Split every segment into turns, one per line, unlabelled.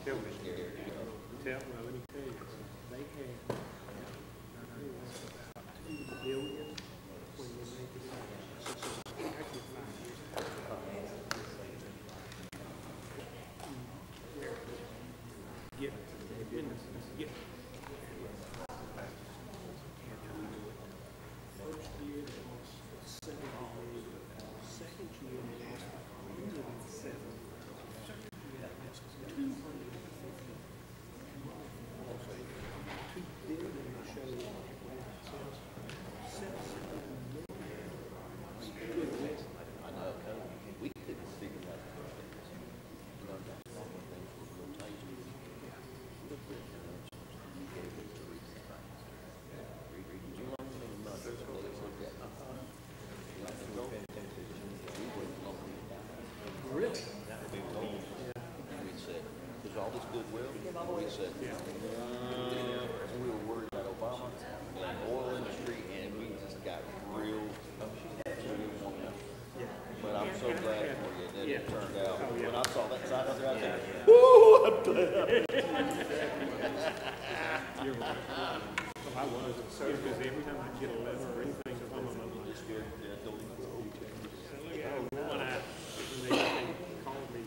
Tell me. Tell me, let me tell you. They had about $2 billion when they made the actually 5 years ago. Get first year they lost 70 million. Second year they lost 107.
All this goodwill, we said, we were worried about Obama and the oil industry, and we just got real. But I'm so glad for you that it turned out. When I saw that sign up there, I said, "Woo!" I'm glad.
You're right. Well, I was because every time I get a letter or anything from them, I'm like scared. When they called me,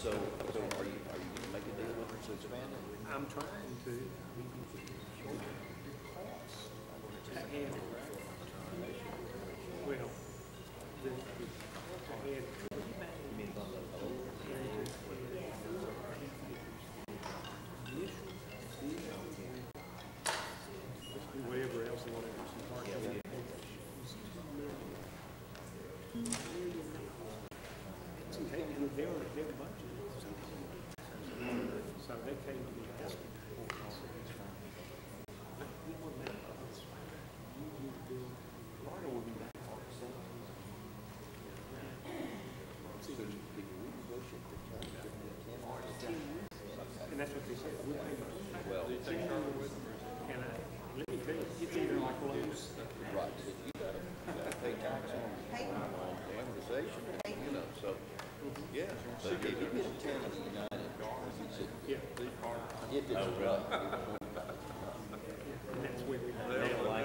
So are you going to make a deal with her to expand it?
I'm trying to. Well, whatever else I want to do some parking. Their budget. So they came to me asking for and that's what they said. Well, and let me tell you, it's either like loans.
Right. You got to pay tax on amortization, you know, so. Yeah, so if you get a tenant United, it didn't run.
And that's where we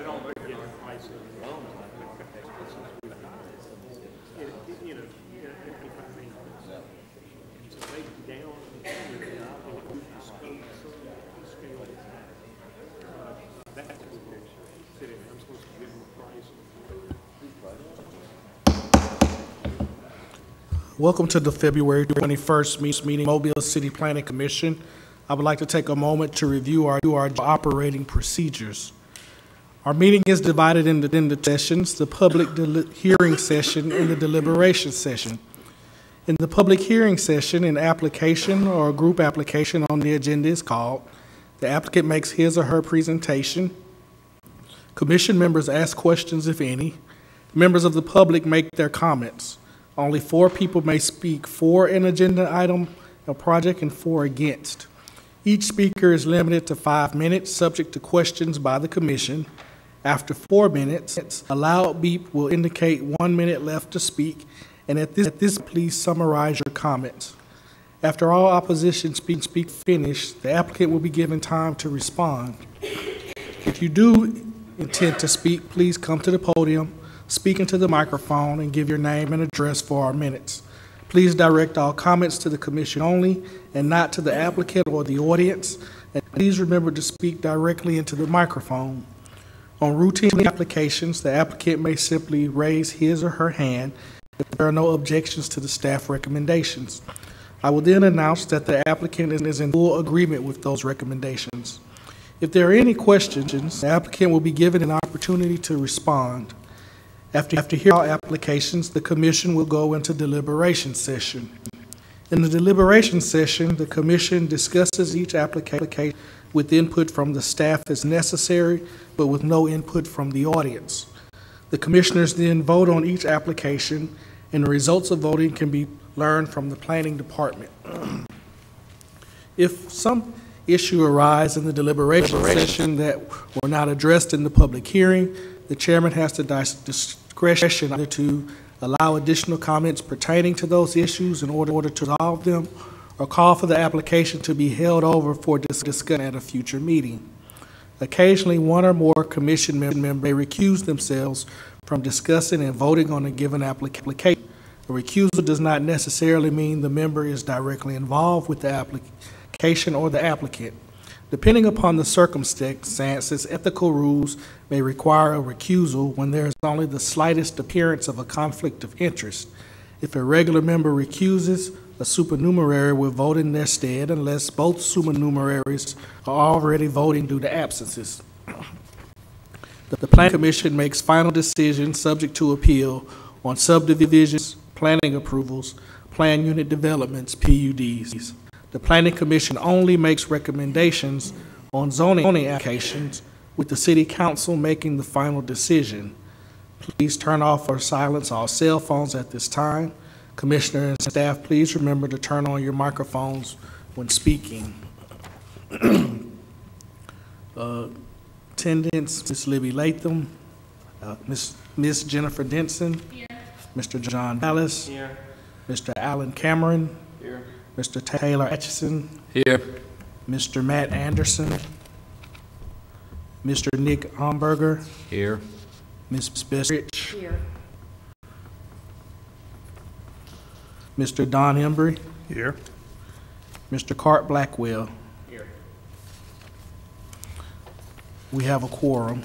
don't make it a price of loan. You know, if I mean, so they down the scale. That's what we're sitting. I'm supposed to give them a price.
Welcome to the February 21st meeting, Mobile City Planning Commission. I would like to take a moment to review our operating procedures. Our meeting is divided into the sessions, the public hearing session and the deliberation session. In the public hearing session, an application or a group application on the agenda is called. The applicant makes his or her presentation. Commission members ask questions, if any. Members of the public make their comments. Only 4 people may speak for an agenda item, a project, and 4 against. Each speaker is limited to 5 minutes, subject to questions by the commission. After 4 minutes, a loud beep will indicate 1 minute left to speak, and at this, please summarize your comments. After all opposition speak finish, the applicant will be given time to respond. If you do intend to speak, please come to the podium, speak into the microphone, and give your name and address for our minutes. Please direct all comments to the commission only and not to the applicant or the audience. And please remember to speak directly into the microphone. On routine applications, the applicant may simply raise his or her hand if there are no objections to the staff recommendations. I will then announce that the applicant is in full agreement with those recommendations. If there are any questions, the applicant will be given an opportunity to respond. After hearing all applications, the commission will go into deliberation session. In the deliberation session, the commission discusses each application with input from the staff as necessary, but with no input from the audience. The commissioners then vote on each application, and the results of voting can be learned from the planning department. If some issue arises in the deliberation session that were not addressed in the public hearing, The chairman has the discretion either to allow additional comments pertaining to those issues in order to resolve them, or call for the application to be held over for discussion at a future meeting. Occasionally, one or more commission members may recuse themselves from discussing and voting on a given application. A recusal does not necessarily mean the member is directly involved with the application or the applicant. Depending upon the circumstances, ethical rules may require a recusal when there is only the slightest appearance of a conflict of interest. If a regular member recuses, a supernumerary will vote in their stead unless both supernumeraries are already voting due to absences. The Planning Commission makes final decisions subject to appeal on subdivisions, planning approvals, plan unit developments, PUDs. The Planning Commission only makes recommendations on zoning applications, with the City Council making the final decision. Please turn off or silence all cell phones at this time. Commissioner and staff, please remember to turn on your microphones when speaking. Attendance, Ms. Libby Latham, Ms. Jennifer Denson, here. Mr. John Dallas, here. Mr. Alan Cameron, here. Mr. Taylor Atchison,
here.
Mr. Matt Anderson, Mr. Nick Homberger,
here.
Ms. Bessrich,
here.
Mr. Don Embry,
Here.
Mr. Cart Blackwell.
Here.
We have a quorum.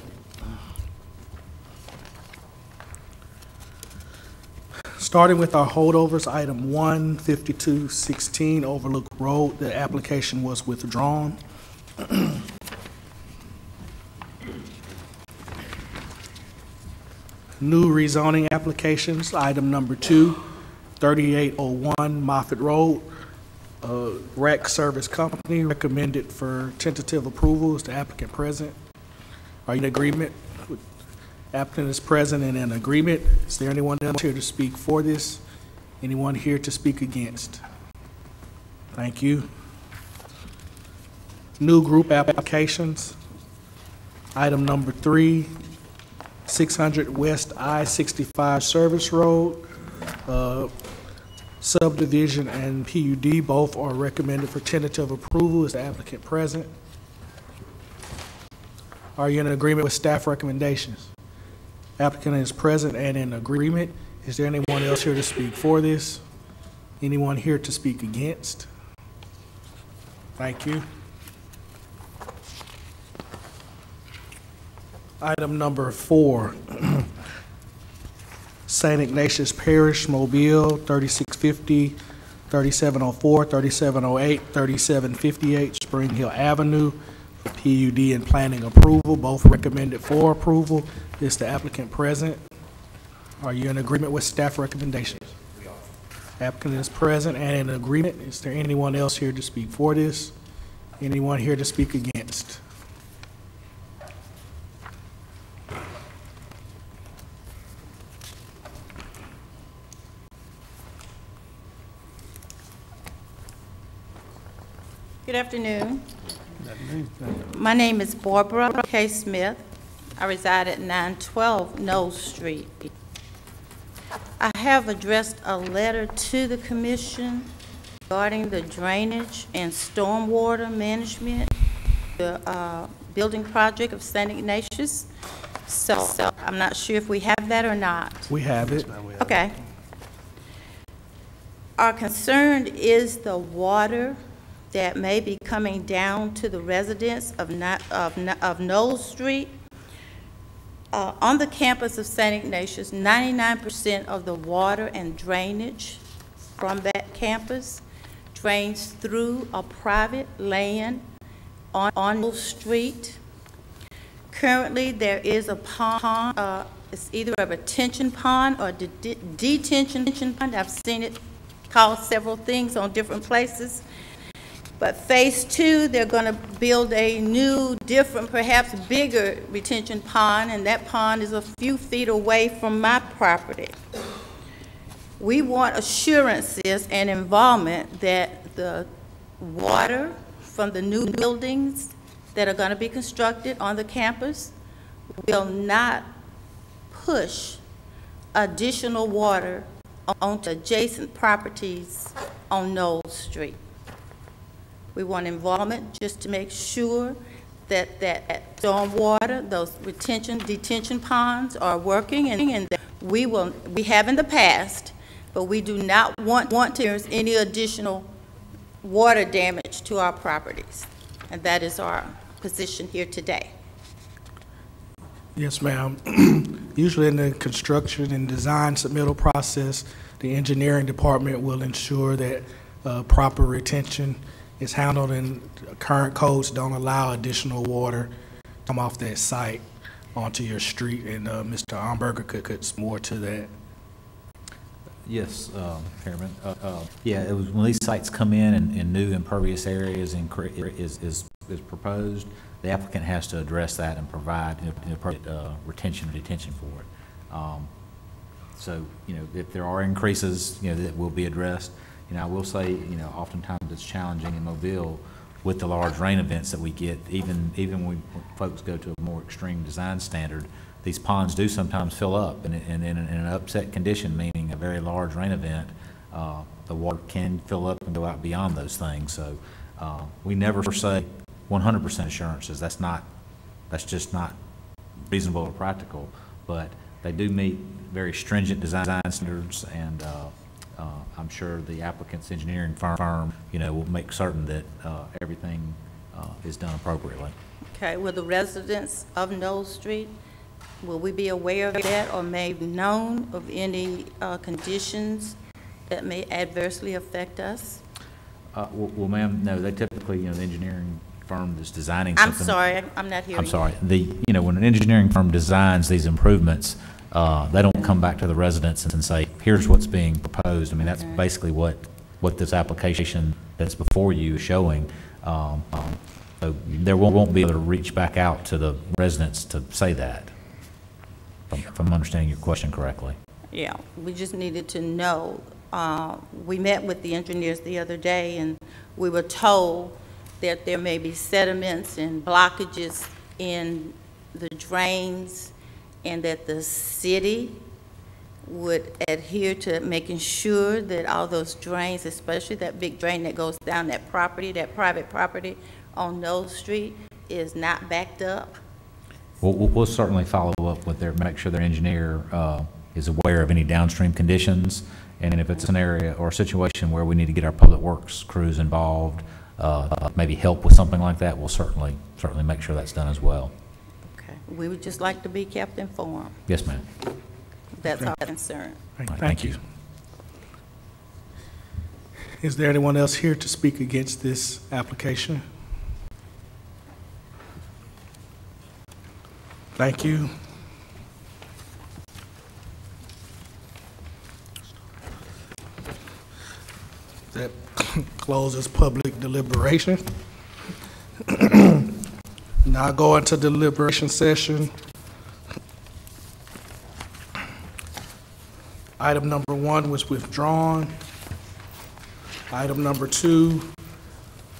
Starting with our holdovers, item 15216 Overlook Road, the application was withdrawn. New rezoning applications, item number 2, 3801 Moffett Road, Rec Service Company, recommended for tentative approval. Is the applicant present? Are you in agreement? Applicant is present and in agreement. Is there anyone else here to speak for this? Anyone here to speak against? Thank you. New group applications. Item number 3, 600 West I-65 Service Road, subdivision and PUD, both are recommended for tentative approval. Is the applicant present? Are you in agreement with staff recommendations? Applicant is present and in agreement. Is there anyone else here to speak for this? Anyone here to speak against? Thank you. Item number 4, St. Ignatius Parish, Mobile, 3650, 3704, 3708, 3758 Spring Hill Avenue, PUD and planning approval, both recommended for approval. Is the applicant present? Are you in agreement with staff recommendations? We are. Applicant is present and in agreement. Is there anyone else here to speak for this? Anyone here to speak against?
Good afternoon. My name is Barbara K. Smith. I reside at 912 Knowles Street. I have addressed a letter to the Commission regarding the drainage and stormwater management, the building project of St. Ignatius. So I'm not sure if we have that or not.
We have it.
Okay. Our concern is the water that may be coming down to the residents of Knowles Street. On the campus of St. Ignatius, 99% of the water and drainage from that campus drains through a private land on Knowles Street. Currently, there is a pond, it's either a retention pond or detention pond. I've seen it called several things on different places. But phase 2, they're going to build a new, different, perhaps bigger retention pond, and that pond is a few feet away from my property. We want assurances and involvement that the water from the new buildings that are going to be constructed on the campus will not push additional water onto adjacent properties on Knowles Street. We want involvement just to make sure that stormwater, those detention ponds are working, and that we have in the past, but we do not want to experience any additional water damage to our properties. And that is our position here today.
Yes, ma'am. Usually in the construction and design submittal process, the engineering department will ensure that proper retention is handled, and current codes don't allow additional water to come off that site onto your street, and Mr. Armberger could more to that.
Yes, Chairman. Yeah, it was when these sites come in and new impervious areas is proposed, the applicant has to address that and provide appropriate retention or detention for it. So, if there are increases, that will be addressed. I will say, oftentimes it's challenging in Mobile with the large rain events that we get, even when folks go to a more extreme design standard, these ponds do sometimes fill up, and in an upset condition, meaning a very large rain event, the water can fill up and go out beyond those things. So we never say 100% assurances. That's just not reasonable or practical, but they do meet very stringent design standards, and I'm sure the applicant's engineering firm, will make certain that everything is done appropriately.
Okay, will the residents of Knowles Street, will we be aware of that or may known of any conditions that may adversely affect us?
Well, ma'am, no, they typically, the engineering firm that's designing something.
I'm sorry, I'm not hearing
I'm sorry.
you.
When an engineering firm designs these improvements, they don't come back to the residents and say, here's what's being proposed. I mean, that's basically what this application that's before you is showing. So there won't be able to reach back out to the residents to say that, if I'm understanding your question correctly.
Yeah, we just needed to know. We met with the engineers the other day, and we were told that there may be sediments and blockages in the drains, and that the city would adhere to making sure that all those drains, especially that big drain that goes down that property, that private property on Knowles Street, is not backed up.
We'll certainly follow up with make sure their engineer is aware of any downstream conditions, and if it's an area or a situation where we need to get our public works crews involved, maybe help with something like that, we'll certainly make sure that's done as well.
Okay, we would just like to be kept informed.
Yes, ma'am.
That's our concern.
Thank you. Is there anyone else here to speak against this application? Thank you. That closes public deliberation. Now go into deliberation session. Item number 1 was withdrawn. Item number 2,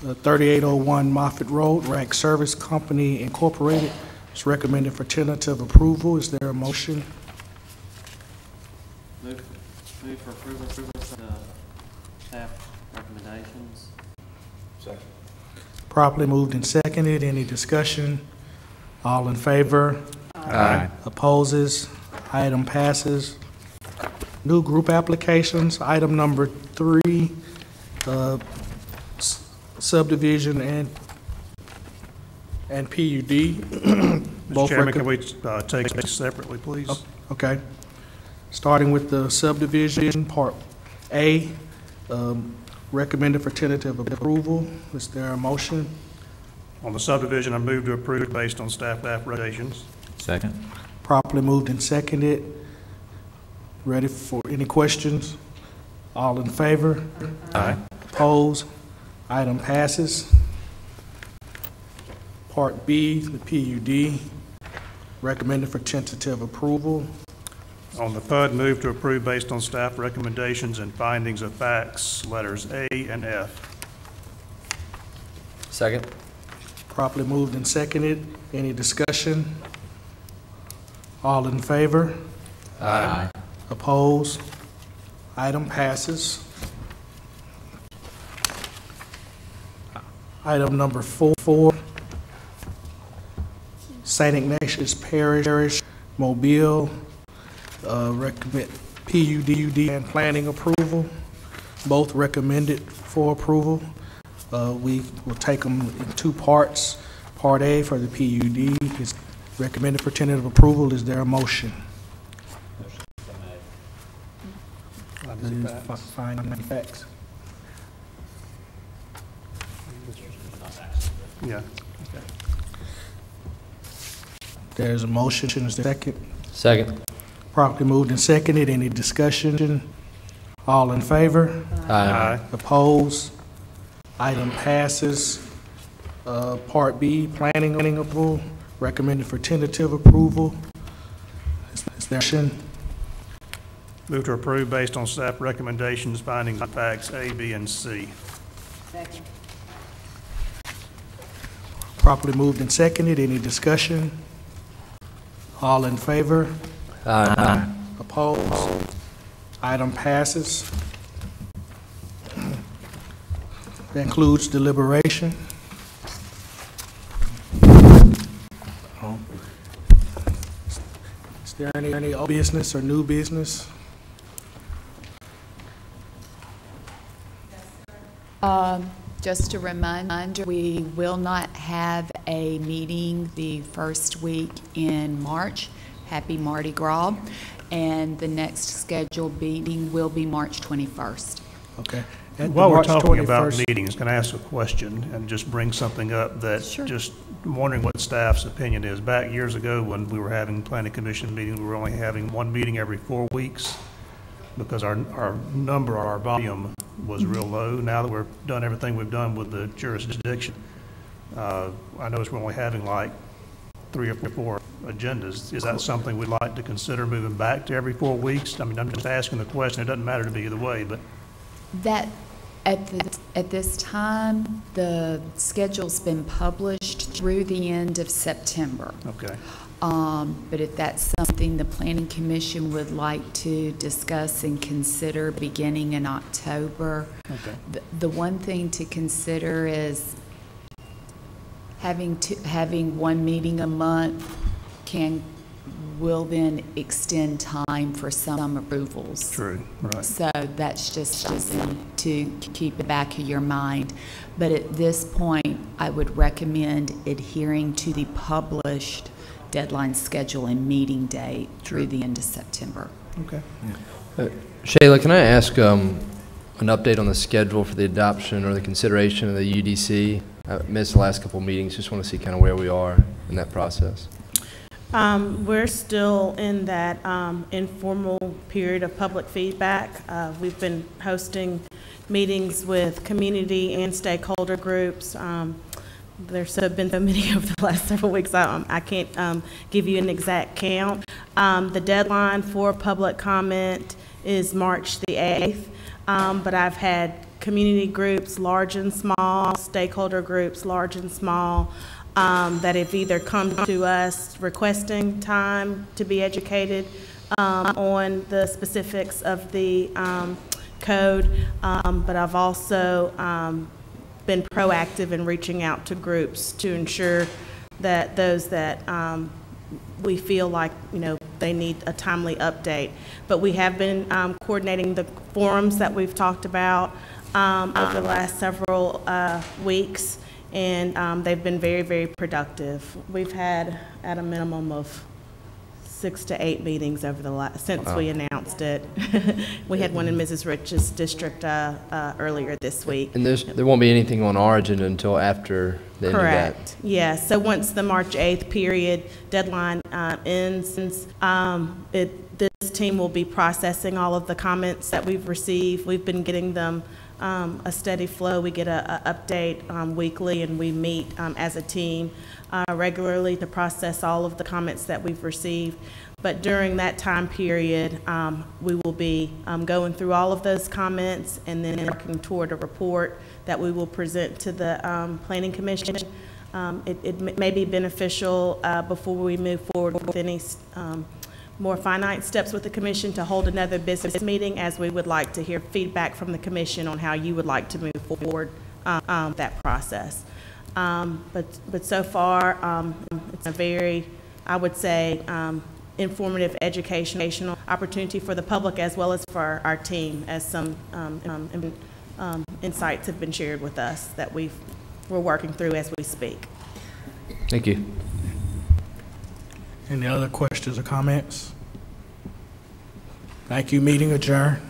3801 Moffett Road, Rag Service Company Incorporated, is recommended for tentative approval. Is there a motion?
Move for approval of the staff recommendations.
Second.
Properly moved and seconded. Any discussion? All in favor?
Aye.
Opposes? Item passes. New group applications, item number 3, subdivision and PUD.
Mr. Chairman, can we take these separately, please?
Okay. Starting with the subdivision, Part A, recommended for tentative approval. Is there a motion?
On the subdivision, I move to approve based on staff recommendations.
Second.
Properly moved and seconded. Ready for any questions? All in favor?
Aye.
Opposed? Item passes. Part B, the PUD, recommended for tentative approval.
On the PUD, move to approve based on staff recommendations and findings of facts, letters A and F.
Second.
Properly moved and seconded. Any discussion? All in favor?
Aye.
Opposed? Item passes. Item number 4, St. Ignatius Parish, Mobile, recommend PUD and planning approval, both recommended for approval. We will take them in 2 parts. Part A for the PUD is recommended for tentative approval. Is there a motion? Finding facts.
Yeah.
There's a motion. Is there a second?
Second.
Properly moved and seconded. Any discussion? All in favor?
Aye.
Opposed? Item passes. Part B, planning approval, recommended for tentative approval. Is there a motion?
Move to approve based on staff recommendations, findings of facts A, B, and C.
Properly moved and seconded. Any discussion? All in favor?
Aye.
Opposed? Item passes. That includes deliberation. Is there any old business or new business?
Just a reminder, we will not have a meeting the first week in March. Happy Mardi Gras. And the next scheduled meeting will be March 21st.
Okay. At the
While we're
March
talking about
21st
meetings, can I ask a question and just bring something up that
Sure.
just wondering what staff's opinion is. Back years ago when we were having planning commission meetings, we were only having one meeting every 4 weeks because our volume was real low. Now that we've done everything we've done with the jurisdiction, I notice we're only having like 3 or 4 agendas. Is that something we'd like to consider moving back to every 4 weeks? I mean, I'm just asking the question. It doesn't matter to me either way, but
That, at this time, the schedule's been published through the end of September.
okay.
But if that's something the Planning Commission would like to discuss and consider beginning in October,
Okay.
the one thing to consider is having one meeting a month will then extend time for some approvals.
True, right.
So that's just something to keep in the back of your mind. But at this point, I would recommend adhering to the published deadline schedule and meeting date through the end of September.
Okay.
Shayla, can I ask an update on the schedule for the adoption or the consideration of the UDC? I missed the last couple of meetings. Just want to see kind of where we are in that process.
We're still in that informal period of public feedback. We've been hosting meetings with community and stakeholder groups. There's been so many over the last several weeks, I can't give you an exact count. The deadline for public comment is March the 8th, but I've had community groups, large and small, stakeholder groups, large and small, that have either come to us requesting time to be educated on the specifics of the code, but I've also been proactive in reaching out to groups to ensure that those that we feel like, they need a timely update. But we have been coordinating the forums that we've talked about over the last several weeks, and they've been very, very productive. We've had at a minimum of 6 to 8 meetings over the since we announced it. We had one in Mrs. Rich's district earlier this week.
And there won't be anything on our agenda until after the end of that.
Correct. Yeah. So once the March 8th period deadline ends, this team will be processing all of the comments that we've received. We've been getting them a steady flow. We get a update weekly, and we meet as a team regularly to process all of the comments that we've received. But during that time period, we will be going through all of those comments and then working toward a report that we will present to the Planning Commission. It may be beneficial before we move forward with any more finite steps with the commission to hold another business meeting, as we would like to hear feedback from the commission on how you would like to move forward that process. But so far, it's a very, I would say, informative educational opportunity for the public as well as for our team, as some insights have been shared with us that we're working through as we speak.
Thank you.
Any other questions or comments? Thank you. Meeting adjourned.